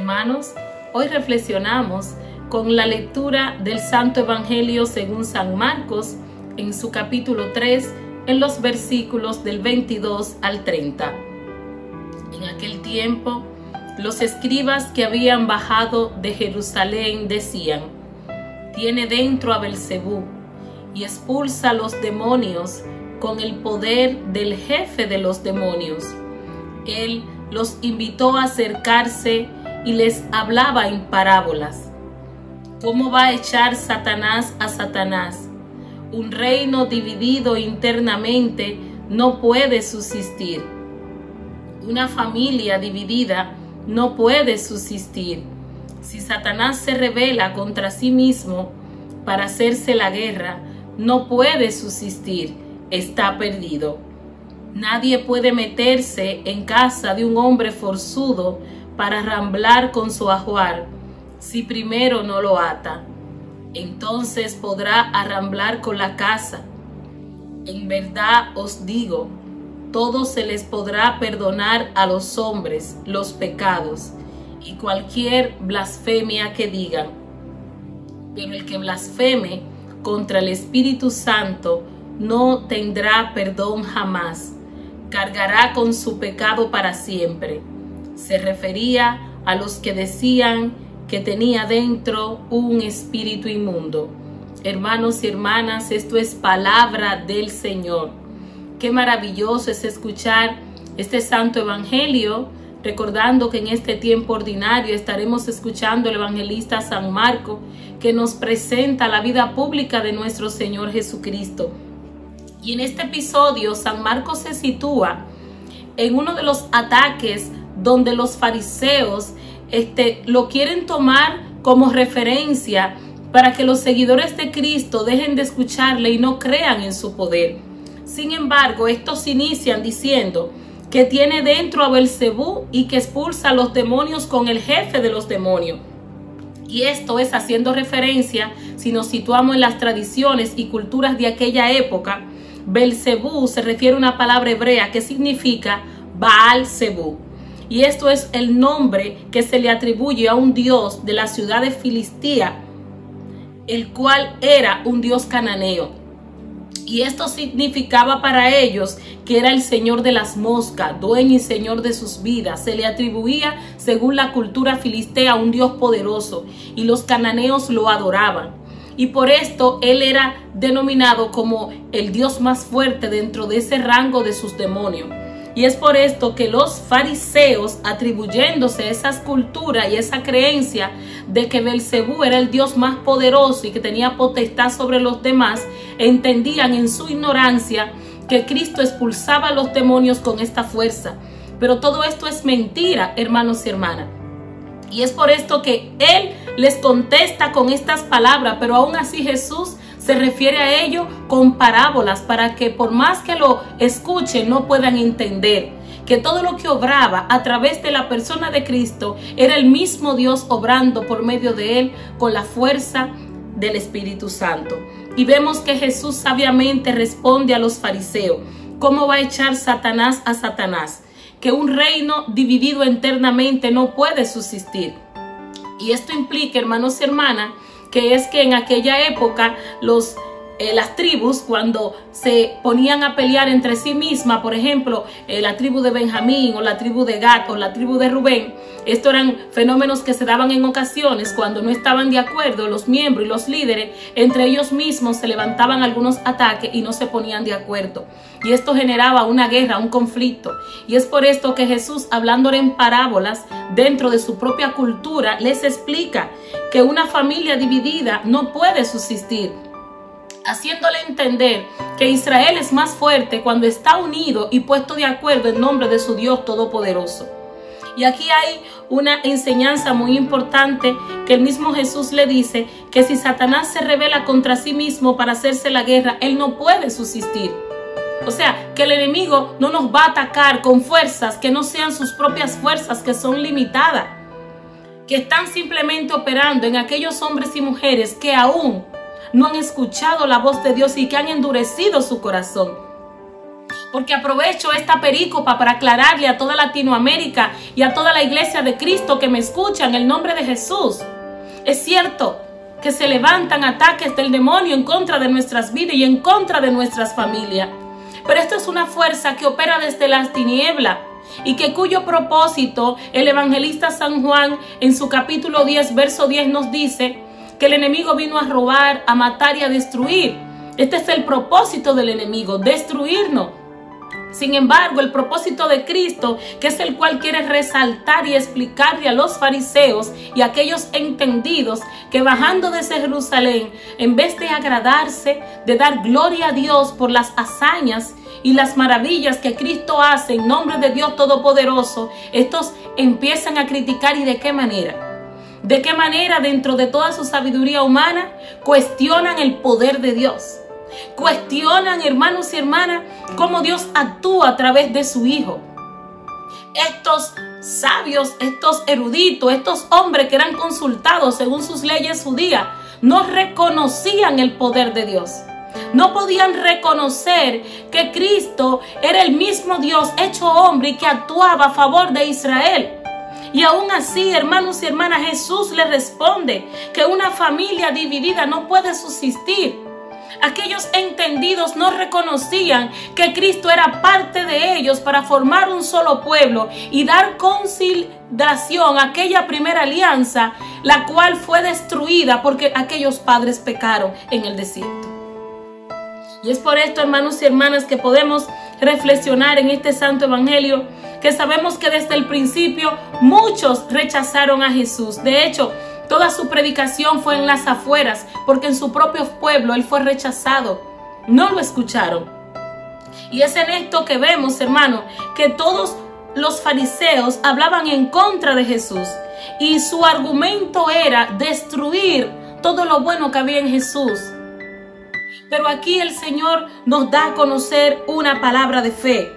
hermanos, hoy reflexionamos con la lectura del Santo Evangelio según San Marcos en su capítulo 3, en los versículos del 22 al 30. En aquel tiempo, los escribas que habían bajado de Jerusalén decían: «Tiene dentro a Belcebú y expulsa a los demonios con el poder del jefe de los demonios». Él los invitó a acercarse y les hablaba en parábolas. ¿Cómo va a echar Satanás a Satanás? Un reino dividido internamente no puede subsistir. Una familia dividida no puede subsistir. Si Satanás se rebela contra sí mismo para hacerse la guerra, no puede subsistir, está perdido. Nadie puede meterse en casa de un hombre forzudo para arramblar con su ajuar si primero no lo ata. Entonces podrá arramblar con la casa. En verdad os digo, todo se les podrá perdonar a los hombres los pecados y cualquier blasfemia que digan. Pero el que blasfeme contra el Espíritu Santo no tendrá perdón jamás. Cargará con su pecado para siempre. Se refería a los que decían que tenía dentro un espíritu inmundo. Hermanos y hermanas, esto es palabra del Señor. Qué maravilloso es escuchar este santo evangelio, recordando que en este tiempo ordinario estaremos escuchando el evangelista San Marcos, que nos presenta la vida pública de nuestro Señor Jesucristo. Y en este episodio San Marcos se sitúa en uno de los ataques donde los fariseos lo quieren tomar como referencia para que los seguidores de Cristo dejen de escucharle y no crean en su poder. Sin embargo, estos inician diciendo que tiene dentro a Belcebú y que expulsa a los demonios con el jefe de los demonios. Y esto es haciendo referencia, si nos situamos en las tradiciones y culturas de aquella época, Belcebú se refiere a una palabra hebrea que significa Baal-Zebú. Y esto es el nombre que se le atribuye a un dios de la ciudad de Filistea, el cual era un dios cananeo. Y esto significaba para ellos que era el señor de las moscas, dueño y señor de sus vidas. Se le atribuía, según la cultura filistea, un dios poderoso, y los cananeos lo adoraban. Y por esto él era denominado como el dios más fuerte dentro de ese rango de sus demonios. Y es por esto que los fariseos, atribuyéndose esa cultura y esa creencia de que Belcebú era el dios más poderoso y que tenía potestad sobre los demás, entendían en su ignorancia que Cristo expulsaba a los demonios con esta fuerza. Pero todo esto es mentira, hermanos y hermanas. Y es por esto que Él les contesta con estas palabras, pero aún así Jesús se refiere a ello con parábolas para que por más que lo escuchen no puedan entender que todo lo que obraba a través de la persona de Cristo era el mismo Dios obrando por medio de Él con la fuerza del Espíritu Santo. Y vemos que Jesús sabiamente responde a los fariseos: ¿cómo va a echar Satanás a Satanás? Que un reino dividido internamente no puede subsistir. Y esto implica, hermanos y hermanas, que es que en aquella época las tribus, cuando se ponían a pelear entre sí mismas, por ejemplo, la tribu de Benjamín o la tribu de Gad o la tribu de Rubén, estos eran fenómenos que se daban en ocasiones cuando no estaban de acuerdo los miembros y los líderes, entre ellos mismos se levantaban algunos ataques y no se ponían de acuerdo. Y esto generaba una guerra, un conflicto. Y es por esto que Jesús, hablándole en parábolas dentro de su propia cultura, les explica que una familia dividida no puede subsistir, haciéndole entender que Israel es más fuerte cuando está unido y puesto de acuerdo en nombre de su Dios Todopoderoso. Y aquí hay una enseñanza muy importante que el mismo Jesús le dice, que si Satanás se rebela contra sí mismo para hacerse la guerra, él no puede subsistir. O sea, que el enemigo no nos va a atacar con fuerzas que no sean sus propias fuerzas, que son limitadas, que están simplemente operando en aquellos hombres y mujeres que aún no han escuchado la voz de Dios y que han endurecido su corazón. porque aprovecho esta perícopa para aclararle a toda Latinoamérica y a toda la iglesia de Cristo que me escucha en el nombre de Jesús. Es cierto que se levantan ataques del demonio en contra de nuestras vidas y en contra de nuestras familias, pero esto es una fuerza que opera desde las tinieblas y que cuyo propósito el evangelista San Juan en su capítulo 10, verso 10 nos dice que el enemigo vino a robar, a matar y a destruir. Este es el propósito del enemigo, destruirnos. Sin embargo, el propósito de Cristo, que es el cual quiere resaltar y explicarle a los fariseos y a aquellos entendidos que bajando desde Jerusalén, en vez de agradarse, de dar gloria a Dios por las hazañas y las maravillas que Cristo hace en nombre de Dios Todopoderoso, estos empiezan a criticar. ¿Y de qué manera? ¿De qué manera dentro de toda su sabiduría humana cuestionan el poder de Dios? Cuestionan, hermanos y hermanas, cómo Dios actúa a través de su Hijo. Estos sabios, estos eruditos, estos hombres que eran consultados según sus leyes judías, no reconocían el poder de Dios. No podían reconocer que Cristo era el mismo Dios hecho hombre y que actuaba a favor de Israel. Y aún así, hermanos y hermanas, Jesús les responde que una familia dividida no puede subsistir. Aquellos entendidos no reconocían que Cristo era parte de ellos para formar un solo pueblo y dar conciliación a aquella primera alianza, la cual fue destruida porque aquellos padres pecaron en el desierto. Y es por esto, hermanos y hermanas, que podemos reflexionar en este santo evangelio, que sabemos que desde el principio muchos rechazaron a Jesús. De hecho, toda su predicación fue en las afueras, porque en su propio pueblo él fue rechazado. No lo escucharon. Y es en esto que vemos, hermano, que todos los fariseos hablaban en contra de Jesús. Y su argumento era destruir todo lo bueno que había en Jesús. Pero aquí el Señor nos da a conocer una palabra de fe.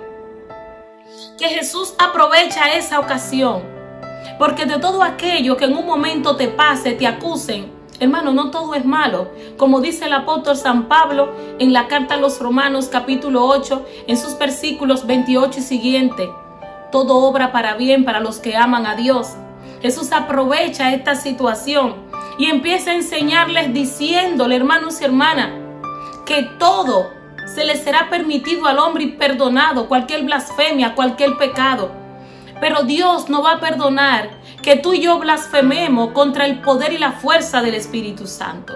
Que Jesús aprovecha esa ocasión. Porque de todo aquello que en un momento te pase, te acusen, hermano, no todo es malo. Como dice el apóstol San Pablo en la carta a los Romanos capítulo 8, en sus versículos 28 y siguiente. Todo obra para bien para los que aman a Dios. Jesús aprovecha esta situación y empieza a enseñarles diciéndole, hermanos y hermanas, que todo se le será permitido al hombre y perdonado, cualquier blasfemia, cualquier pecado. Pero Dios no va a perdonar que tú y yo blasfememos contra el poder y la fuerza del Espíritu Santo.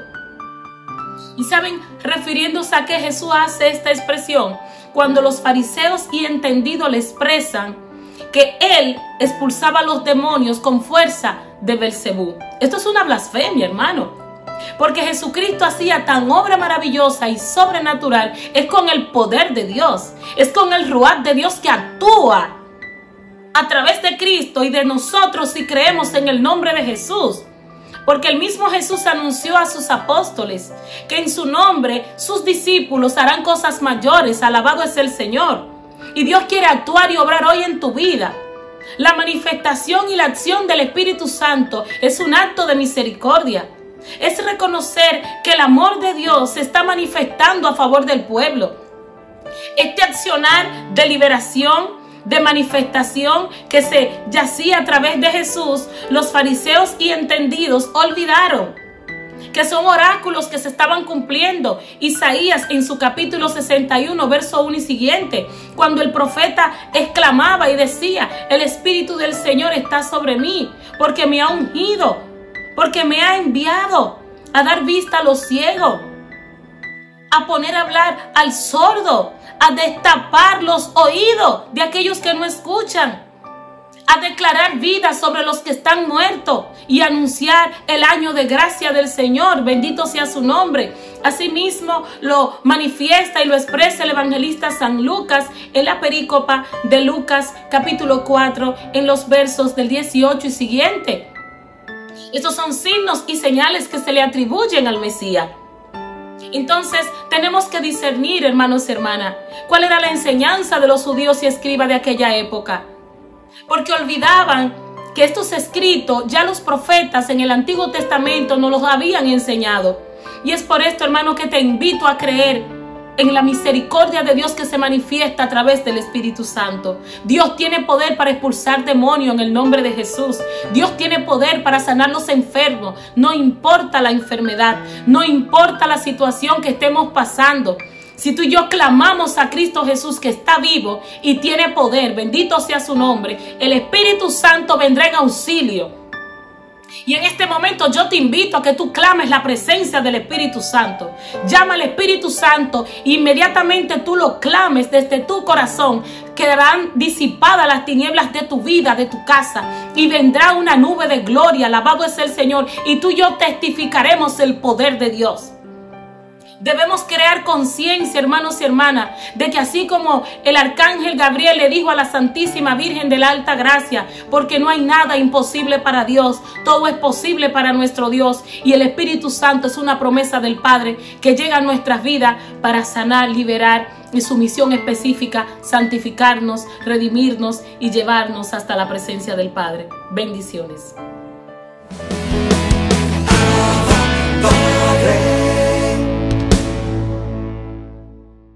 Y saben, refiriéndose a que Jesús hace esta expresión, cuando los fariseos y entendidos le expresan que él expulsaba a los demonios con fuerza de Belcebú. Esto es una blasfemia, hermano. Porque Jesucristo hacía tan obra maravillosa y sobrenatural, es con el poder de Dios, es con el ruaj de Dios que actúa a través de Cristo y de nosotros si creemos en el nombre de Jesús. Porque el mismo Jesús anunció a sus apóstoles que en su nombre sus discípulos harán cosas mayores, alabado es el Señor. Y Dios quiere actuar y obrar hoy en tu vida. La manifestación y la acción del Espíritu Santo es un acto de misericordia. Es reconocer que el amor de Dios se está manifestando a favor del pueblo. Este accionar de liberación, de manifestación que se yacía a través de Jesús, los fariseos y entendidos olvidaron que son oráculos que se estaban cumpliendo. Isaías en su capítulo 61, verso 1 y siguiente, cuando el profeta exclamaba y decía: el Espíritu del Señor está sobre mí, porque me ha ungido, porque me ha enviado a dar vista a los ciegos, a poner a hablar al sordo, a destapar los oídos de aquellos que no escuchan, a declarar vida sobre los que están muertos y anunciar el año de gracia del Señor. Bendito sea su nombre. Asimismo lo manifiesta y lo expresa el evangelista San Lucas en la perícopa de Lucas capítulo 4 en los versos del 18 y siguiente. Estos son signos y señales que se le atribuyen al Mesías. Entonces tenemos que discernir, hermanos y hermanas, cuál era la enseñanza de los judíos y escribas de aquella época. Porque olvidaban que estos escritos ya los profetas en el Antiguo Testamento nos los habían enseñado. Y es por esto, hermano, que te invito a creer en la misericordia de Dios que se manifiesta a través del Espíritu Santo. Dios tiene poder para expulsar demonios en el nombre de Jesús. Dios tiene poder para sanar los enfermos. No importa la enfermedad, no importa la situación que estemos pasando. Si tú y yo clamamos a Cristo Jesús, que está vivo y tiene poder, bendito sea su nombre, el Espíritu Santo vendrá en auxilio. Y en este momento yo te invito a que tú clames la presencia del Espíritu Santo. Llama al Espíritu Santo, inmediatamente tú lo clames desde tu corazón. Quedarán disipadas las tinieblas de tu vida, de tu casa, y vendrá una nube de gloria. Alabado es el Señor. Y tú y yo testificaremos el poder de Dios. Debemos crear conciencia, hermanos y hermanas, de que así como el arcángel Gabriel le dijo a la Santísima Virgen de la Alta Gracia, porque no hay nada imposible para Dios, todo es posible para nuestro Dios, y el Espíritu Santo es una promesa del Padre que llega a nuestras vidas para sanar, liberar, y su misión específica, santificarnos, redimirnos y llevarnos hasta la presencia del Padre. Bendiciones.